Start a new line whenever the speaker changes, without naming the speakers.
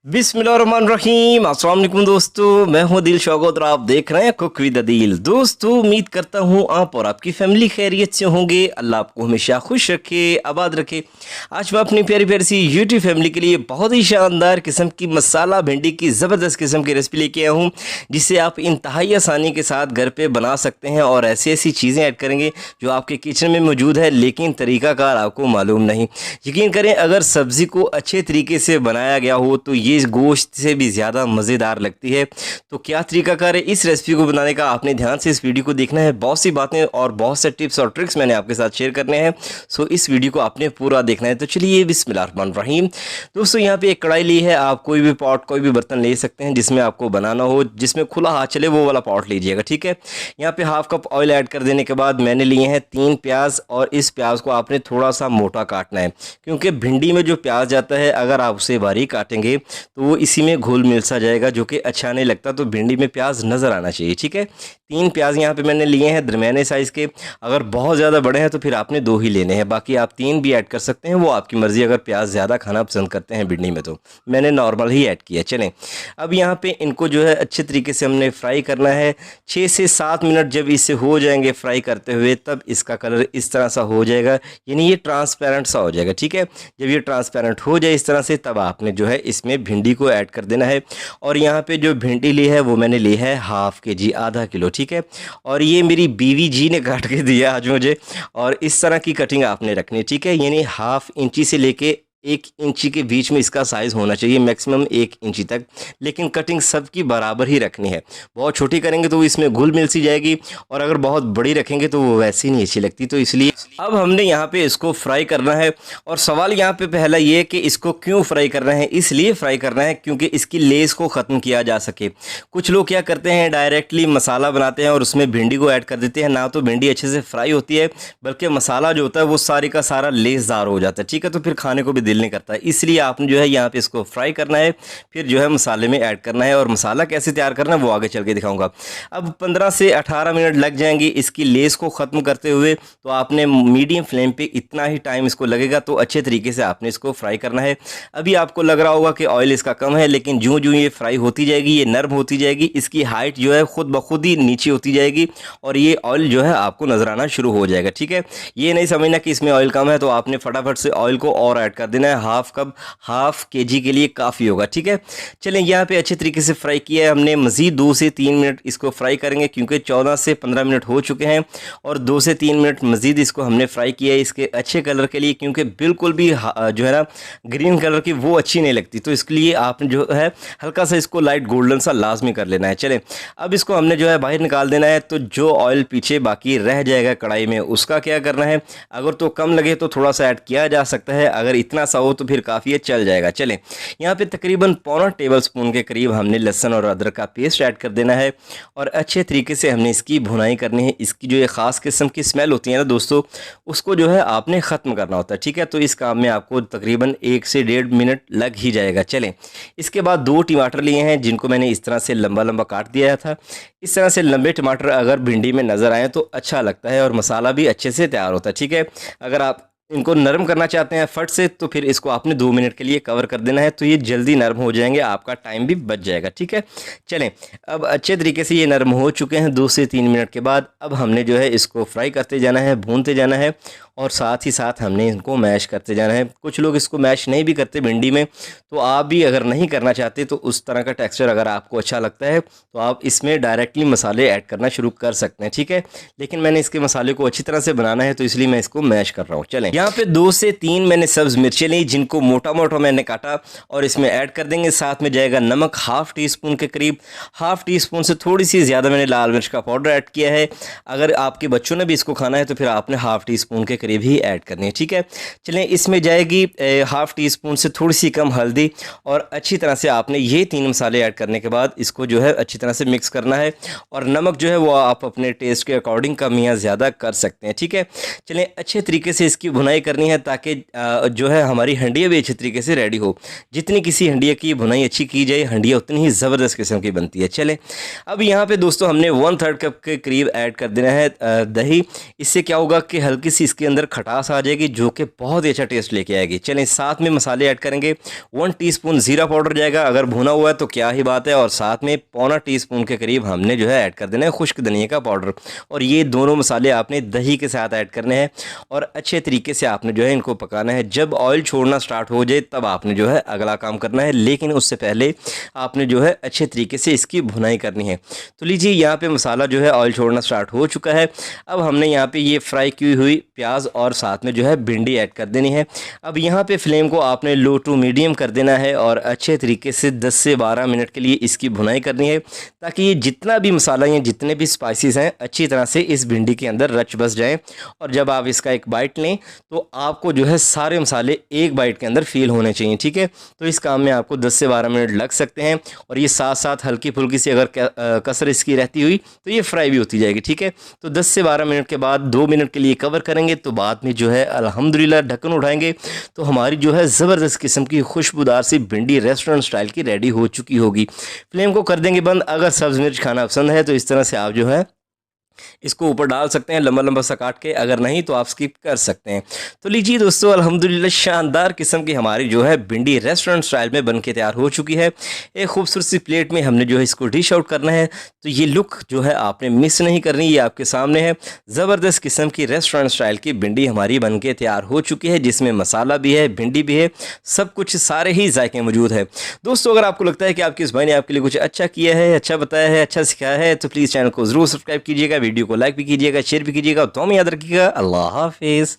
बिस्मिल्लाहिर्रहमानिर्रहीम। अस्सलाम वालेकुम दोस्तों, मैं हूं दिल शौकत और आप देख रहे हैं कुक विद दिल। दोस्तों, उम्मीद करता हूं आप और आपकी फैमिली खैरियत से होंगे। अल्लाह आपको हमेशा खुश रखे, आबाद रखे। आज मैं अपनी प्यारी प्यारी सी यूट्यूब फैमिली के लिए बहुत ही शानदार किस्म की मसाला भिंडी की ज़बरदस्त किस्म की रेसिपी लेके आया हूँ, जिसे आप इंतहाई आसानी के साथ घर पर बना सकते हैं और ऐसी ऐसी चीज़ें ऐड करेंगे जो आपके किचन में मौजूद है लेकिन तरीक़ाकार आपको मालूम नहीं। यकीन करें, अगर सब्ज़ी को अच्छे तरीके से बनाया गया हो तो ये गोश्त से भी ज़्यादा मज़ेदार लगती है। तो क्या तरीकाकार है इस रेसिपी को बनाने का, आपने ध्यान से इस वीडियो को देखना है। बहुत सी बातें और बहुत से टिप्स और ट्रिक्स मैंने आपके साथ शेयर करने हैं, सो इस वीडियो को आपने पूरा देखना है। तो चलिए बिस्मिल्लाहिर्रहमानिर्रहीम। दोस्तों, यहाँ पे एक कढ़ाई ली है। आप कोई भी पॉट, कोई भी बर्तन ले सकते हैं जिसमें आपको बनाना हो, जिसमें खुला हाथ चले वो वाला पॉट लीजिएगा, ठीक है। यहाँ पे हाफ कप ऑयल ऐड कर देने के बाद मैंने लिए हैं 3 प्याज, और इस प्याज को आपने थोड़ा सा मोटा काटना है, क्योंकि भिंडी में जो प्याज जाता है अगर आप उसे बारीक काटेंगे तो वो इसी में घुल मिल सा जाएगा, जो कि अच्छा नहीं लगता। तो भिंडी में प्याज नज़र आना चाहिए, ठीक है। 3 प्याज यहाँ पे मैंने लिए हैं दरमियाने साइज़ के। अगर बहुत ज़्यादा बड़े हैं तो फिर आपने 2 ही लेने हैं, बाकी आप 3 भी ऐड कर सकते हैं, वो आपकी मर्ज़ी। अगर प्याज ज़्यादा खाना पसंद करते हैं भिंडी में तो मैंने नॉर्मल ही ऐड किया। चलें, अब यहाँ पे इनको जो है अच्छे तरीके से हमने फ्राई करना है। 6 से 7 मिनट जब इसे हो जाएंगे फ्राई करते हुए, तब इसका कलर इस तरह सा हो जाएगा, यानी ये ट्रांसपेरेंट सा हो जाएगा, ठीक है। जब ये ट्रांसपेरेंट हो जाए इस तरह से, तब आपने जो है इसमें भिंडी को ऐड कर देना है। और यहाँ पे जो भिंडी ली है वो मैंने ली है हाफ केजी, आधा किलो, ठीक है। और ये मेरी बीवी जी ने काट के दिया आज मुझे, और इस तरह की कटिंग आपने रखनी है, ठीक है। यानी हाफ इंची से लेके 1 इंची के बीच में इसका साइज़ होना चाहिए, मैक्सिमम 1 इंची तक। लेकिन कटिंग सबकी बराबर ही रखनी है। बहुत छोटी करेंगे तो इसमें घुल मिल सी जाएगी, और अगर बहुत बड़ी रखेंगे तो वो वैसी नहीं अच्छी लगती। तो इसलिए अब हमने यहाँ पे इसको फ्राई करना है। और सवाल यहाँ पे पहला ये है कि इसको क्यों फ्राई करना है। इसलिए फ्राई करना है क्योंकि इसकी लेस को ख़त्म किया जा सके। कुछ लोग क्या करते हैं, डायरेक्टली मसाला बनाते हैं और उसमें भिंडी को ऐड कर देते हैं। ना तो भिंडी अच्छे से फ्राई होती है, बल्कि मसाला जो होता है वो सारी का सारा लेसदार हो जाता है, ठीक है। तो फिर खाने को भी दिल नहीं करता है। इसलिए आपने जो है यहाँ पे इसको फ्राई करना है, फिर जो है मसाले में ऐड करना है। और मसाला कैसे तैयार करना है वो आगे चल के दिखाऊंगा। अब 15 से 18 मिनट लग जाएंगे इसकी लेस को ख़त्म करते हुए। तो आपने मीडियम फ्लेम पे इतना ही टाइम इसको लगेगा, तो अच्छे तरीके से आपने इसको फ्राई करना है। अभी आपको लग रहा होगा कि ऑयल इसका कम है, लेकिन जो जो ये फ्राई होती जाएगी, ये नर्म होती जाएगी, इसकी हाइट जो है खुद ब खुद ही नीचे होती जाएगी, और ये ऑयल जो है आपको नजर आना शुरू हो जाएगा, ठीक है। ये नहीं समझना कि इसमें ऑयल कम है तो आपने फटाफट से ऑयल को और ऐड कर देना है। हाफ कप, हाफ केजी के लिए काफ़ी होगा, ठीक है। चलें, यहाँ पे अच्छे तरीके से फ्राई किया है हमने। मज़ीद 2 से 3 मिनट इसको फ्राई करेंगे, क्योंकि 14 से 15 मिनट हो चुके हैं, और 2 से 3 मिनट मज़ीद इसको हमने फ्राई किया है इसके अच्छे कलर के लिए। क्योंकि बिल्कुल भी जो है ना ग्रीन कलर की वो अच्छी नहीं लगती, तो इसके लिए आपने जो है हल्का सा इसको लाइट गोल्डन सा लाजमी कर लेना है। चलें, अब इसको हमने जो है बाहर निकाल देना है। तो जो ऑयल पीछे बाकी रह जाएगा कढ़ाई में, उसका क्या करना है, अगर तो कम लगे तो थोड़ा सा ऐड किया जा सकता है, अगर इतना सा हो तो फिर काफ़ी है, चल जाएगा। चलें, यहाँ पे तकरीबन पौना टेबल स्पून के करीब हमने लहसुन और अदरक का पेस्ट ऐड कर देना है, और अच्छे तरीके से हमने इसकी भुनाई करनी है। इसकी जो ये ख़ास किस्म की स्मेल होती है ना दोस्तों, उसको जो है आपने ख़त्म करना होता है, ठीक है। तो इस काम में आपको तकरीबन 1 से 1.5 मिनट लग ही जाएगा। चलें, इसके बाद 2 टमाटर लिए हैं, जिनको मैंने इस तरह से लंबा लंबा काट दिया था। इस तरह से लंबे टमाटर अगर भिंडी में नज़र आए तो अच्छा लगता है, और मसाला भी अच्छे से तैयार होता है, ठीक है। अगर आप इनको नरम करना चाहते हैं फट से, तो फिर इसको आपने 2 मिनट के लिए कवर कर देना है, तो ये जल्दी नरम हो जाएंगे, आपका टाइम भी बच जाएगा, ठीक है। चलें, अब अच्छे तरीके से ये नरम हो चुके हैं 2 से 3 मिनट के बाद। अब हमने जो है इसको फ्राई करते जाना है, भूनते जाना है, और साथ ही साथ हमने इनको मैश करते जाना है। कुछ लोग इसको मैश नहीं भी करते भिंडी में, तो आप भी अगर नहीं करना चाहते तो उस तरह का टेक्सचर अगर आपको अच्छा लगता है तो आप इसमें डायरेक्टली मसाले ऐड करना शुरू कर सकते हैं, ठीक है। लेकिन मैंने इसके मसाले को अच्छी तरह से बनाना है, तो इसलिए मैं इसको मैश कर रहा हूँ। चलें, यहाँ पे 2 से 3 मैंने सब्ज़ मिर्चें ली, जिनको मोटा मोटा मैंने काटा, और इसमें ऐड कर देंगे। साथ में जाएगा नमक, हाफ़ टी स्पून के करीब। हाफ़ टी स्पून से थोड़ी सी ज़्यादा मैंने लाल मिर्च का पाउडर ऐड किया है। अगर आपके बच्चों ने भी इसको खाना है तो फिर आपने हाफ़ टी स्पून के करीब ही ऐड करनी है, ठीक है। चलें, इसमें जाएगी हाफ़ टी स्पून से थोड़ी सी कम हल्दी, और अच्छी तरह से आपने ये 3 मसाले ऐड करने के बाद इसको जो है अच्छी तरह से मिक्स करना है। और नमक जो है वो आप अपने टेस्ट के अकॉर्डिंग कम या ज़्यादा कर सकते हैं, ठीक है। चलें, अच्छे तरीके से इसकी भुनाई करनी है ताकि जो है हमारी हंडिया भी अच्छी तरीके से रेडी हो। जितनी किसी हंडिया की भुनाई अच्छी की जाए, हंडिया उतनी ही ज़बरदस्त किस्म की बनती है। चलें, अब यहाँ पे दोस्तों हमने 1/3 कप के करीब ऐड कर देना है दही। इससे क्या होगा कि हल्की सी इसके अंदर खटास आ जाएगी जो कि बहुत ही अच्छा टेस्ट लेके आएगी। चलें, साथ में मसाले ऐड करेंगे। 1 टीस्पून ज़ीरा पाउडर जाएगा, अगर भुना हुआ है तो क्या ही बात है। और साथ में पौना टीस्पून के करीब हमने जो है ऐड कर देना है खुश्क धनिया का पाउडर। और ये दोनों मसाले आपने दही के साथ ऐड करने हैं और अच्छे तरीके से आपने जो है इनको पकाना है। जब ऑयल छोड़ना स्टार्ट हो जाए तब आपने जो है अगला काम करना है, लेकिन उससे पहले आपने जो है अच्छे तरीके से इसकी भुनाई करनी है। तो लीजिए, यहाँ पे मसाला जो है ऑयल छोड़ना स्टार्ट हो चुका है। अब हमने यहाँ पे ये फ्राई की हुई प्याज और साथ में जो है भिंडी ऐड कर देनी है। अब यहाँ पे फ्लेम को आपने लो टू मीडियम कर देना है और अच्छे तरीके से 10 से 12 मिनट के लिए इसकी भुनाई करनी है ताकि ये जितना भी मसाला या जितने भी स्पाइसेस हैं अच्छी तरह से इस भिंडी के अंदर रच बस जाएं। और जब आप इसका एक बाइट लें तो आपको जो है सारे मसाले एक बाइट के अंदर फील होने चाहिए, ठीक है। तो इस काम में आपको 10 से 12 मिनट लग सकते हैं और ये साथ साथ हल्की फुल्की सी अगर कसर इसकी रहती हुई तो ये फ्राई भी होती जाएगी, ठीक है। तो 10 से 12 मिनट के बाद 2 मिनट के लिए कवर करेंगे, तो बाद में जो है अल्हम्दुलिल्लाह ढक्कन उठाएंगे तो हमारी जो है ज़बरदस्त किस्म की खुशबूदार सी भिंडी रेस्टोरेंट स्टाइल की रेडी हो चुकी होगी। फ्लेम को कर देंगे बंद। अगर सब्ज़ मिर्च खाना पसंद है तो इस तरह से आप जो है इसको ऊपर डाल सकते हैं लंबा लंबा सा काट के, अगर नहीं तो आप स्किप कर सकते हैं। तो लीजिए दोस्तों, अल्हम्दुलिल्लाह शानदार किस्म की हमारी जो है भिंडी रेस्टोरेंट स्टाइल में बन के तैयार हो चुकी है। एक खूबसूरत सी प्लेट में हमने जो है इसको डिश आउट करना है। तो ये लुक जो है आपने मिस नहीं करनी, ये आपके सामने है। ज़बरदस्त किस्म की रेस्टोरेंट स्टाइल की भिंडी हमारी बन के तैयार हो चुकी है, जिसमें मसाला भी है, भिंडी भी है, सब कुछ सारे ही जायके मौजूद है। दोस्तों, अगर आपको लगता है कि आपकी इस भाई ने आपके लिए कुछ अच्छा किया है, अच्छा बताया है, अच्छा सिखाया है, तो प्लीज़ चैनल को ज़रूर सब्सक्राइब कीजिएगा, वीडियो को लाइक भी कीजिएगा, शेयर भी कीजिएगा। तो हम याद रखिएगा। अल्लाह हाफिज़।